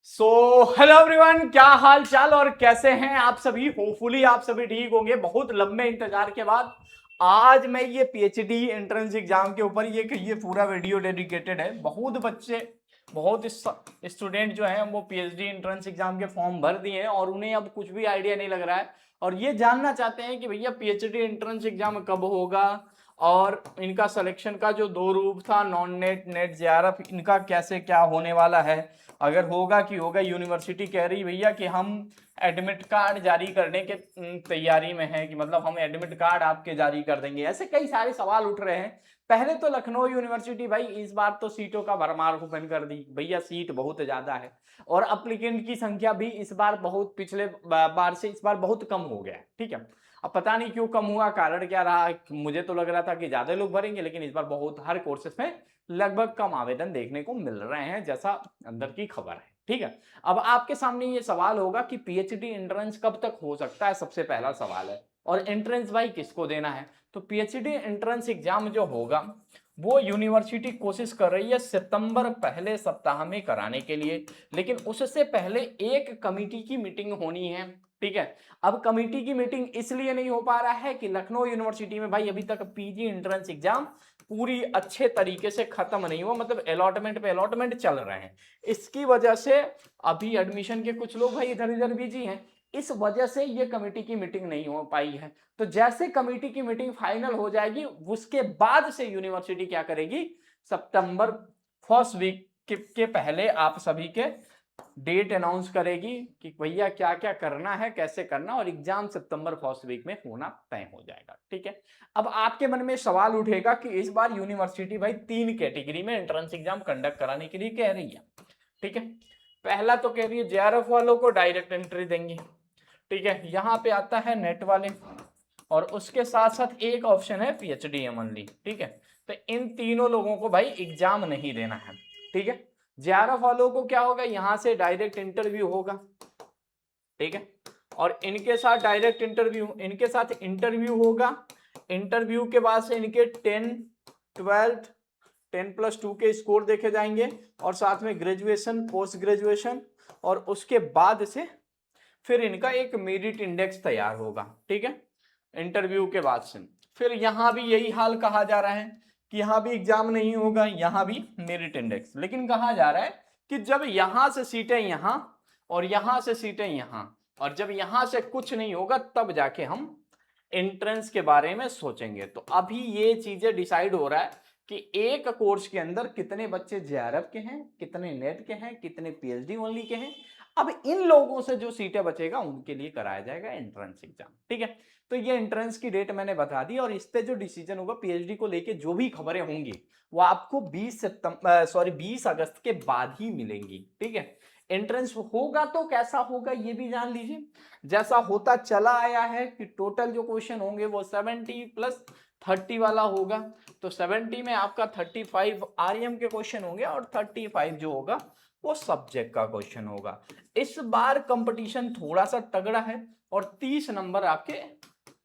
So hello everyone, क्या हाल चाल और कैसे हैं आप सभी। होपफुली आप सभी ठीक होंगे। बहुत लंबे इंतजार के बाद आज मैं ये पीएचडी एंट्रेंस एग्जाम के ऊपर ये पूरा वीडियो डेडिकेटेड है। बहुत बच्चे, बहुत स्टूडेंट जो हैं वो पीएचडी एंट्रेंस एग्जाम के फॉर्म भर दिए हैं और उन्हें अब कुछ भी आइडिया नहीं लग रहा है और ये जानना चाहते हैं कि भैया पीएचडी एंट्रेंस एग्जाम कब होगा और इनका सिलेक्शन का जो दो रूप था, नॉन नेट, नेट जेआरएफ, इनका कैसे क्या होने वाला है, अगर होगा कि होगा। यूनिवर्सिटी कह रही भैया कि हम एडमिट कार्ड जारी करने के तैयारी में है, कि मतलब हम एडमिट कार्ड आपके जारी कर देंगे। ऐसे कई सारे सवाल उठ रहे हैं। पहले तो लखनऊ यूनिवर्सिटी भाई इस बार तो सीटों का भरमार ओपन कर दी भैया, सीट बहुत ज्यादा है और अप्लीकेंट की संख्या भी इस बार बहुत, पिछले बार से इस बार बहुत कम हो गया है। ठीक है, अब पता नहीं क्यों कम हुआ, कारण क्या रहा। मुझे तो लग रहा था कि ज्यादा लोग भरेंगे, लेकिन इस बार बहुत हर कोर्सेस में लगभग कम आवेदन देखने को मिल रहे हैं, जैसा अंदर की खबर है। ठीक है, अब आपके सामने ये सवाल होगा कि पीएचडी एंट्रेंस कब तक हो सकता है, सबसे पहला सवाल है। और एंट्रेंस भाई किसको देना है? तो पीएचडी एंट्रेंस एग्जाम जो होगा वो यूनिवर्सिटी कोशिश कर रही है सितंबर पहले सप्ताह में कराने के लिए, लेकिन उससे पहले एक कमिटी की मीटिंग होनी है। ठीक है, अब कमिटी की मीटिंग इसलिए नहीं हो पा रहा है कि लखनऊ यूनिवर्सिटी में भाई अभी तक पीजी एंट्रेंस एग्जाम पूरी अच्छे तरीके से खत्म नहीं हुआ, मतलब अलॉटमेंट पे अलॉटमेंट चल रहे हैं। इसकी वजह से अभी एडमिशन के कुछ लोग भाई इधर उधर बिजी हैं, इस वजह से ये कमेटी की मीटिंग नहीं हो पाई है। तो जैसे कमेटी की मीटिंग फाइनल हो जाएगी उसके बाद से यूनिवर्सिटी क्या करेगी, सितंबर फर्स्ट वीक के पहले आप सभी के डेट अनाउंस करेगी कि भैया क्या क्या करना है, कैसे करना, और एग्जाम सितंबर फर्स्ट वीक में होना तय हो जाएगा। ठीक है, अब आपके मन में सवाल उठेगा कि इस बार यूनिवर्सिटी भाई 3 कैटेगरी में एंट्रेंस एग्जाम कंडक्ट कराने के लिए कह रही है। ठीक है, पहला तो कह रही है जेआरएफ वालों को डायरेक्ट एंट्री देंगे। ठीक है, यहाँ पे आता है नेट वाले और उसके साथ साथ एक ऑप्शन है पीएचडी ओनली। ठीक है, तो इन तीनों लोगों को भाई एग्जाम नहीं देना है। ठीक है, जेआरएफ वालों को क्या होगा, यहां से डायरेक्ट इंटरव्यू होगा। ठीक है, और इनके साथ डायरेक्ट इंटरव्यू, इनके साथ इंटरव्यू होगा। इंटरव्यू के बाद से इनके 10, 12, 10+2 के स्कोर देखे जाएंगे और साथ में ग्रेजुएशन, पोस्ट ग्रेजुएशन, और उसके बाद से फिर इनका एक मेरिट इंडेक्स तैयार होगा। ठीक है, इंटरव्यू के बाद से फिर यहां भी यही हाल कहा जा रहा है कि यहां भी एग्जाम नहीं होगा, यहां भी मेरिट इंडेक्स। लेकिन कहा जा रहा है कि जब यहां से सीटें यहां और यहां से सीटें यहां, और जब यहां से कुछ नहीं होगा तब जाके हम एंट्रेंस के बारे में सोचेंगे। तो अभी ये चीजें डिसाइड हो रहा है कि एक कोर्स के अंदर कितने बच्चे जेआरएफ के हैं, कितने नेट के हैं, कितने पीएचडी ओनली के हैं। अब इन लोगों से जो सीटें बचेगा उनके लिए कराया जाएगा एंट्रेंस एग्जाम। ठीक है, तो ये एंट्रेंस की डेट मैंने बता दी और इस पे जो डिसीजन होगा पीएचडी को लेके, जो भी खबरें होंगी वो आपको 20 अगस्त के बाद ही मिलेंगी। ठीक है, एंट्रेंस होगा तो कैसा होगा ये भी जान लीजिए। जैसा होता चला आया है कि टोटल जो क्वेश्चन होंगे वो 70+30 वाला होगा। तो 70 में आपका 35 आरएम के क्वेश्चन होंगे और 35 जो होगा वो सब्जेक्ट का क्वेश्चन होगा। इस बार कंपटीशन थोड़ा सा तगड़ा है और 30 नंबर आपके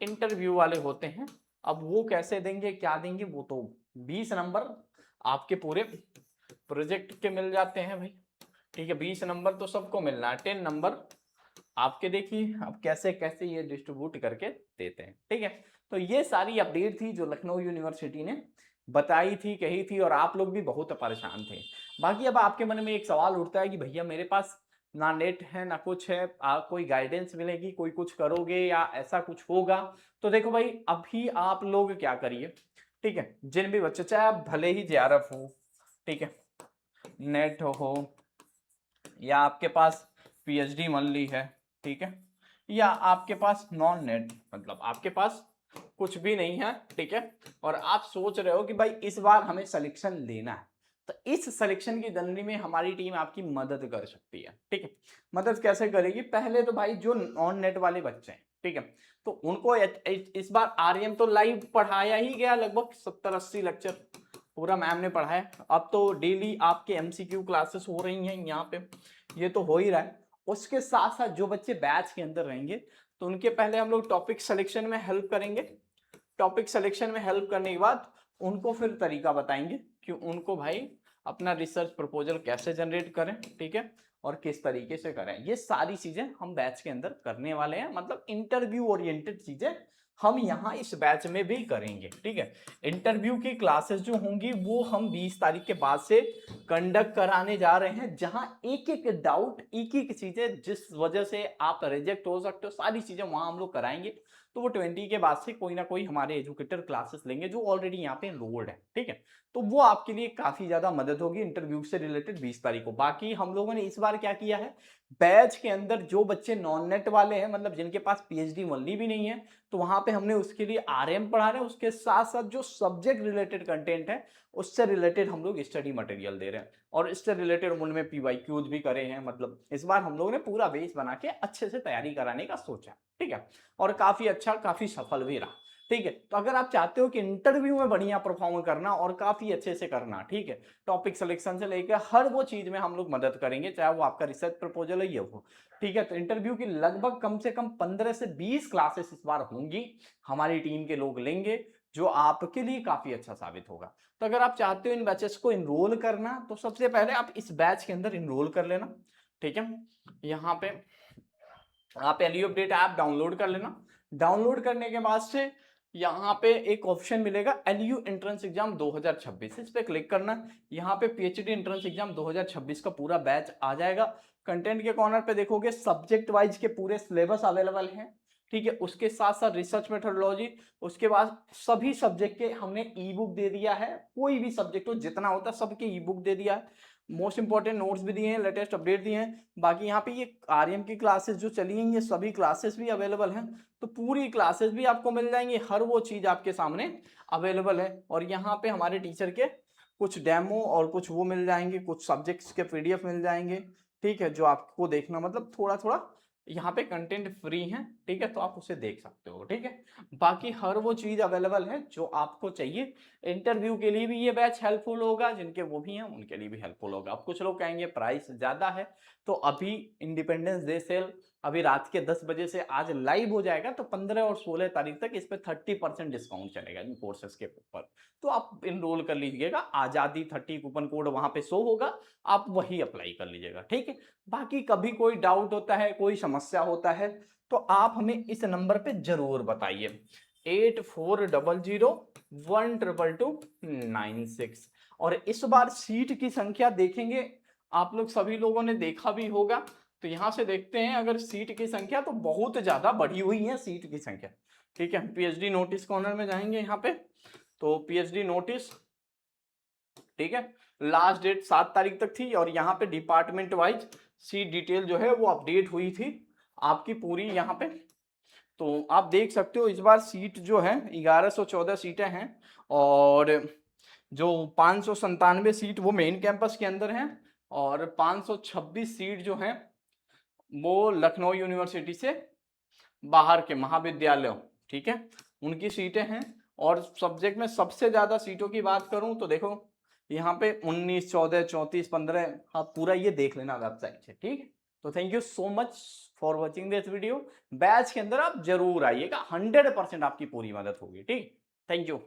इंटरव्यू वाले होते हैं। अब वो कैसे देंगे, क्या देंगे, वो तो 20 नंबर आपके पूरे प्रोजेक्ट के मिल जाते हैं भाई। ठीक है, 20 नंबर तो सबको मिलना है, 10 नंबर आपके देखिए अब कैसे कैसे ये डिस्ट्रीब्यूट करके देते हैं। ठीक है, तो ये सारी अपडेट थी जो लखनऊ यूनिवर्सिटी ने बताई थी, कही थी, और आप लोग भी बहुत परेशान थे। बाकी अब आपके मन में एक सवाल उठता है कि भैया मेरे पास ना नेट है ना कुछ है, कोई गाइडेंस मिलेगी, कोई कुछ करोगे या ऐसा कुछ होगा? तो देखो भाई, अभी आप लोग क्या करिए। ठीक है, जिन भी बच्चे, चाहे आप भले ही जेआरएफ हो, ठीक है, नेट हो, या आपके पास पीएचडी ओनली है, ठीक है, या आपके पास नॉन नेट, मतलब आपके पास कुछ भी नहीं है, ठीक है, और आप सोच रहे हो कि भाई इस बार हमें सिलेक्शन लेना है, तो इस सिलेक्शन की जर्नी में हमारी टीम आपकी मदद कर सकती है। ठीक है, मदद कैसे करेगी? पहले तो भाई जो नॉन नेट वाले बच्चे हैं, ठीक है, तो उनको इस बार आरएम तो लाइव पढ़ाया ही गया, लगभग 70-80 लेक्चर पूरा मैम ने पढ़ाया। अब तो डेली आपके एमसीक्यू क्लासेस हो रही हैं यहाँ पे, ये तो हो ही रहा है। उसके साथ साथ जो बच्चे बैच के अंदर रहेंगे तो उनके पहले हम लोग टॉपिक सिलेक्शन में हेल्प करेंगे। टॉपिक सिलेक्शन में हेल्प करने के बाद उनको फिर तरीका बताएंगे कि उनको भाई अपना रिसर्च प्रपोजल कैसे जनरेट करें। ठीक है, और किस तरीके से करें, ये सारी चीजें हम बैच के अंदर करने वाले हैं। मतलब इंटरव्यू ओरिएंटेड चीजें हम यहाँ इस बैच में भी करेंगे, ठीक है। इंटरव्यू की क्लासेस जो होंगी वो हम 20 तारीख के बाद से कंडक्ट कराने जा रहे हैं, जहां एक एक डाउट, एक एक चीजें जिस वजह से आप रिजेक्ट हो सकते हो, सारी चीजें वहां हम लोग कराएंगे। तो वो 20 के बाद से कोई ना कोई हमारे एजुकेटर क्लासेस लेंगे जो ऑलरेडी यहाँ पे एनरोल्ड है, ठीक है। तो वो आपके लिए काफी ज्यादा मदद होगी इंटरव्यू से रिलेटेड 20 तारीख को। बाकी हम लोगों ने इस बार क्या किया है, बैच के अंदर जो बच्चे नॉन नेट वाले हैं, मतलब जिनके पास पीएचडी मल्ली भी नहीं है, तो वहां पे हमने उसके लिए आरएम पढ़ा रहे हैं। उसके साथ साथ जो सब्जेक्ट रिलेटेड कंटेंट है उससे रिलेटेड हम लोग स्टडी मटेरियल दे रहे हैं, और इससे रिलेटेड उनमें पीवाईक्यूज भी करे हैं। मतलब इस बार हम लोगों ने पूरा बेस बना के अच्छे से तैयारी कराने का सोचा, ठीक है। और काफी अच्छा, काफी सफल भी रहा, ठीक है। तो अगर आप चाहते हो कि इंटरव्यू में बढ़िया परफॉर्म करना और काफी अच्छे से करना, ठीक है, टॉपिक सिलेक्शन से लेकर हर वो चीज में हम लोग मदद करेंगे, चाहे वो आपका रिसर्च प्रपोजल है ये हो, ठीक है। तो इंटरव्यू की लगभग कम से कम 15 से 20 क्लासेस इस बार होंगी, हमारी टीम के लोग लेंगे, जो आपके लिए काफी अच्छा साबित होगा। तो अगर आप चाहते हो इन बैचेस को इनरोल करना, तो सबसे पहले आप इस बैच के अंदर इनरोल कर लेना, ठीक है। यहाँ पे आप एलयू अपडेट ऐप डाउनलोड कर लेना। डाउनलोड करने के बाद से यहाँ पे एक ऑप्शन मिलेगा एलयू एंट्रेंस एग्जाम 2026, इस पे क्लिक करना। यहाँ पे पीएचडी एंट्रेंस एग्जाम 2026 का पूरा बैच आ जाएगा। कंटेंट के कॉर्नर पे देखोगे सब्जेक्ट वाइज के पूरे सिलेबस अवेलेबल हैं, ठीक है। उसके साथ साथ रिसर्च मेथोडोलॉजी, उसके बाद सभी सब्जेक्ट के हमने ई बुक दे दिया है, कोई भी सब्जेक्ट हो जितना होता है सबके ई बुक दे दिया है। मोस्ट इंपॉर्टेंट नोट्स भी दिए हैं, लेटेस्ट अपडेट दिए हैं। बाकी यहाँ पे ये आरएम की क्लासेस जो चली हैं, ये सभी क्लासेस भी अवेलेबल हैं, तो पूरी क्लासेस भी आपको मिल जाएंगी, हर वो चीज आपके सामने अवेलेबल है। और यहाँ पे हमारे टीचर के कुछ डेमो और कुछ वो मिल जाएंगे, कुछ सब्जेक्ट्स के पीडीएफ मिल जाएंगे, ठीक है, जो आपको देखना, मतलब थोड़ा थोड़ा यहाँ पे कंटेंट फ्री है, ठीक है, तो आप उसे देख सकते हो, ठीक है। बाकी हर वो चीज अवेलेबल है जो आपको चाहिए। इंटरव्यू के लिए भी ये बैच हेल्पफुल होगा, जिनके वो भी हैं उनके लिए भी हेल्पफुल होगा। अब कुछ लोग कहेंगे प्राइस ज्यादा है, तो अभी इंडिपेंडेंस डे सेल अभी रात के 10 बजे से आज लाइव हो जाएगा, तो 15 और 16 तारीख तक इस पे 30% डिस्काउंट चलेगा इन कोर्सेज के ऊपर। तो आप इनरोल कर लीजिएगा, आजादी 30 कूपन कोड वहां पे शो होगा, आप वही अप्लाई कर लीजिएगा, ठीक है। बाकी कभी कोई डाउट होता है, कोई समस्या होता है, तो आप हमें इस नंबर पे जरूर बताइए, 8400-122-96। और इस बार सीट की संख्या देखेंगे, आप लोग सभी लोगों ने देखा भी होगा, तो यहां से देखते हैं अगर सीट की संख्या तो बहुत ज्यादा बढ़ी हुई है सीट की संख्या, ठीक है। पीएचडी नोटिस कॉर्नर में जाएंगे यहाँ पे, तो पीएचडी नोटिस, ठीक है, लास्ट डेट 7 तारीख तक थी, और यहाँ पे डिपार्टमेंट वाइज सीट डिटेल जो है वो अपडेट हुई थी आपकी पूरी यहाँ पे। तो आप देख सकते हो इस बार सीट जो है 1114 सीटें हैं, और जो 597 सीट वो मेन कैंपस के अंदर हैं, और 526 सीट जो हैं वो लखनऊ यूनिवर्सिटी से बाहर के महाविद्यालयों, ठीक है, उनकी सीटें हैं। और सब्जेक्ट में सबसे ज्यादा सीटों की बात करूं तो देखो यहाँ पे 19, 14, 34, 15, आप पूरा ये देख लेना वेबसाइट से, ठीक है। तो thank you so much for watching this video. Batch के अंदर आप जरूर आइएगा, 100% आपकी पूरी मदद होगी, ठीक। Thank you.